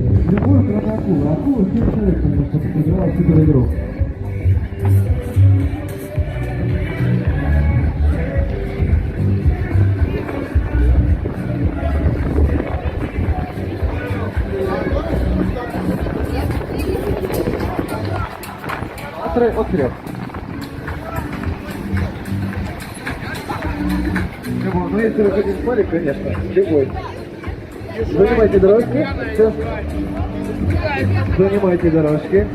Любой, кроме акулы. Акула всем человеком, потому что называют суперигрок. От трех. Любой. Ну, если вы хотите спорить, конечно, любой. Занимайте дорожки. Все. Занимайте дорожки.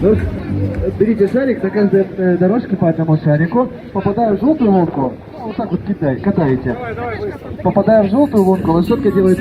Ну, берите шарик, на каждой дорожке по одному шарику. Попадая в желтую лунку, вот так вот катаете. Попадая в желтую лунку, лошадка делает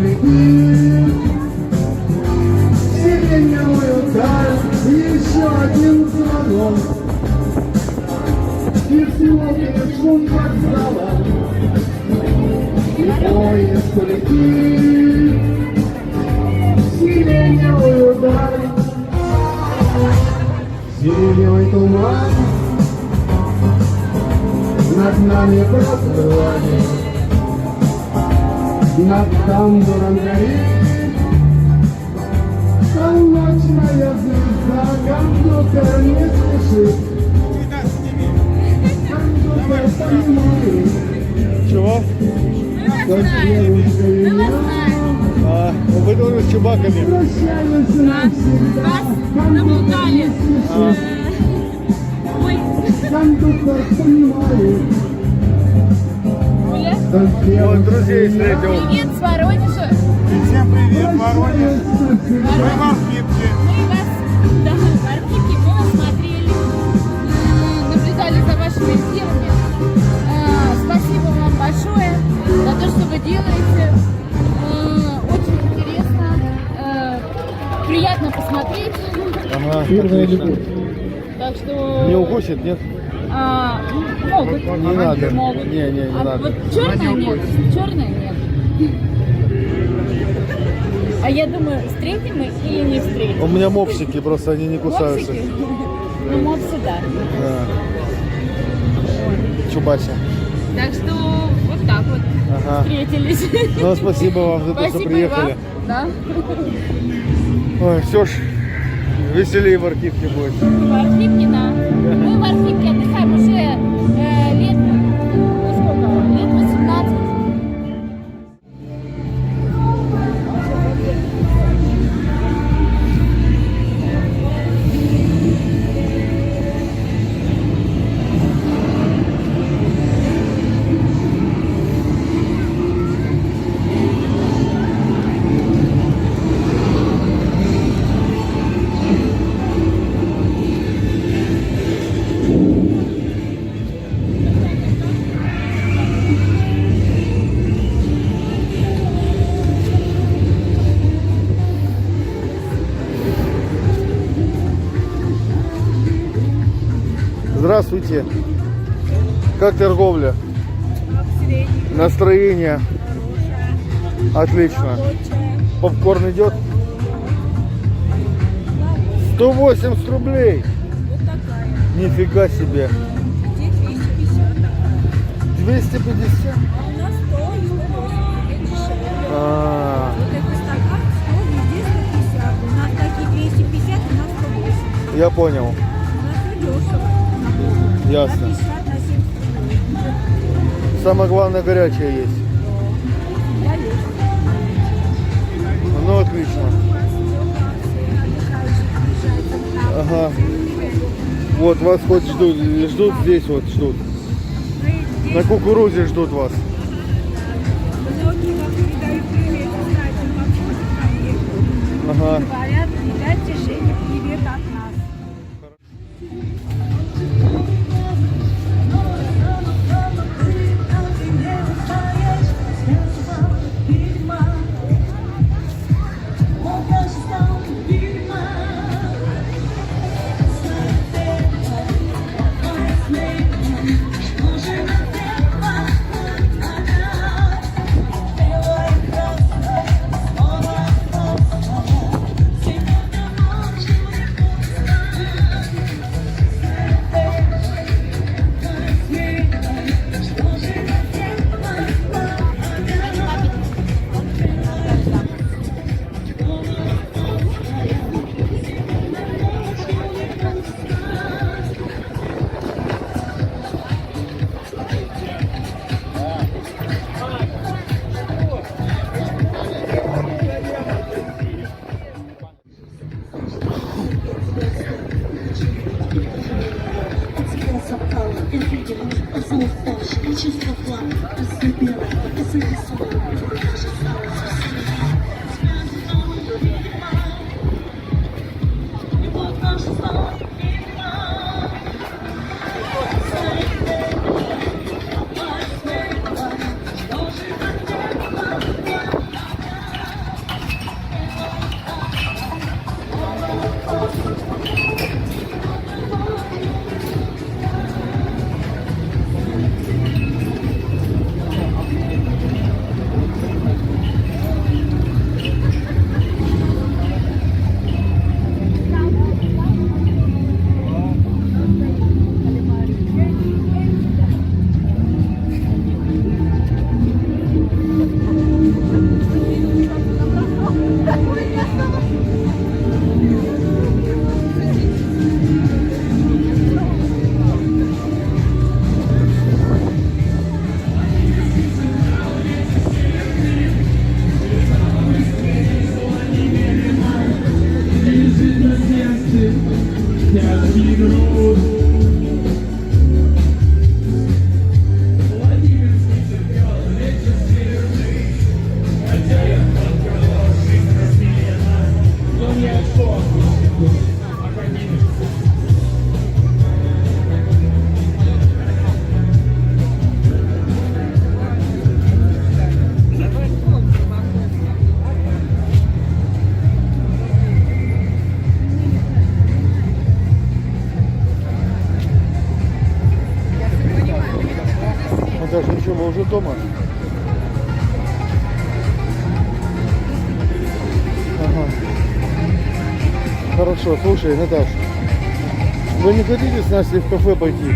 полетит в сиреневую даль. Еще один звонок, и всего лишь шум вокзала. И поезд полетит в сиреневую даль. Сиреневый туман над нами проплывает, над тамбуром горит полночная звезда. Кондуктор не спешит, кондуктор понимает, Чего? что девушка меня. Вы тоже с чубаками. Прощаюсь навсегда, кондуктор не спешит, кондуктор понимает. Вот друзей встретил. Привет с Воронежа. Всем привет, Воронеж. Мы в Архипке. Мы вас, да, в Архипке, мы вас смотрели, наблюдали за вашими эфирами. Спасибо вам большое за то, что вы делаете. Очень интересно, приятно посмотреть. Ага, Первая отлично. любовь. Так что... Не укусит, нет? Могут. Не надо. Могут. Не надо. Вот черная нет. Черная нет. А я думаю, встретим мы или не встретим? У меня мопсики, просто они не кусаются. Мопсики? Ну, мопсы, да. Да. Чубася. Так что вот так вот Ага. встретились. Ну, спасибо вам за то, что Спасибо и приехали. вам. Да. Ой, все ж, веселее в Архипке будет. В Архипке, да. Мы в Архипке отдыхаем уже лет, ну сколько, лет 18. Здравствуйте. Как торговля? Настроение? Отлично. Попкорн идет? 180 рублей. Вот такая. Нифига себе. Где 250? 250? А у нас 100 и 180. Где дешевле. А, Вот этот стакан 100, везде 150. У нас такие 250, у нас 180. я понял. У нас все дешево. На Ясно. 50, на 70 рублей. Самое главное, горячее есть. Да, есть. Ну, отлично. У вас теплая акция, отдыхающих приезжает к нам. Ага. Вот вас хоть ждут здесь, вот ждут. Мы здесь На кукурузе ждут вас. многие вам передают привет, кстати, вам Ага. говорят, передайте Жене привет от нас. Хорошо, слушай, Наташ, вы не хотите с Настей в кафе пойти?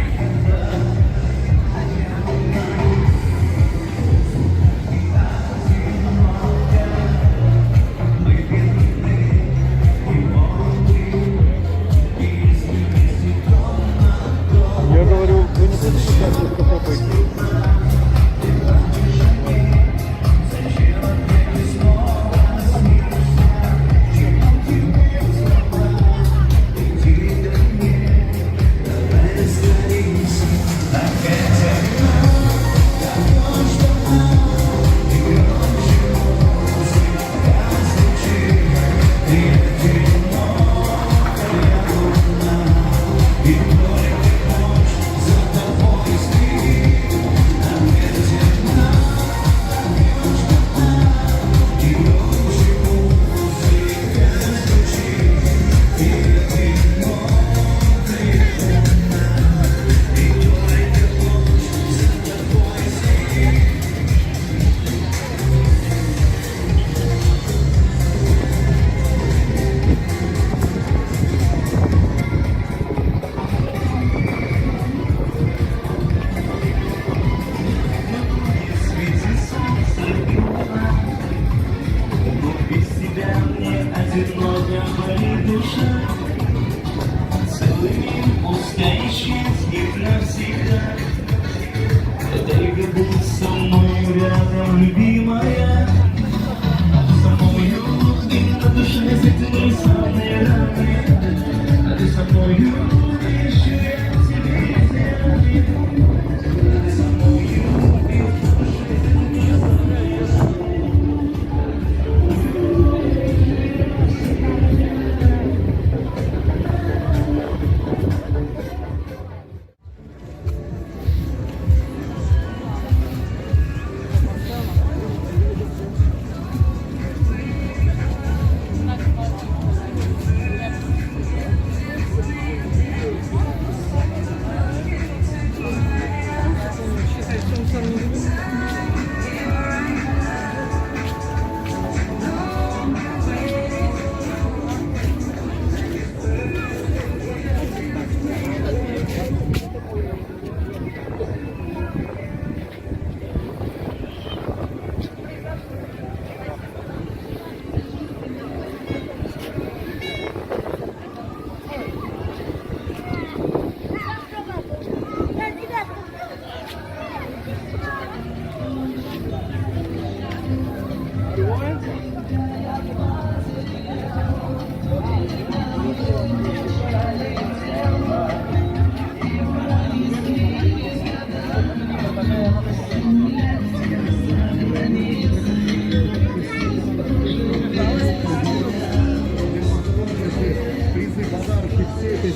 Я говорю, вы не хотите с Настей в кафе пойти?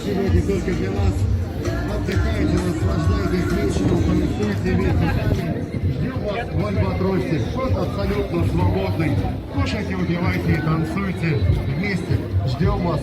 Сегодня только для вас. Отдыхайте, наслаждайтесь вечером, танцуйте вместе. Ждем вас в Альбатросе. Вход абсолютно свободный. Кушайте, выпивайте и танцуйте вместе. Ждем вас.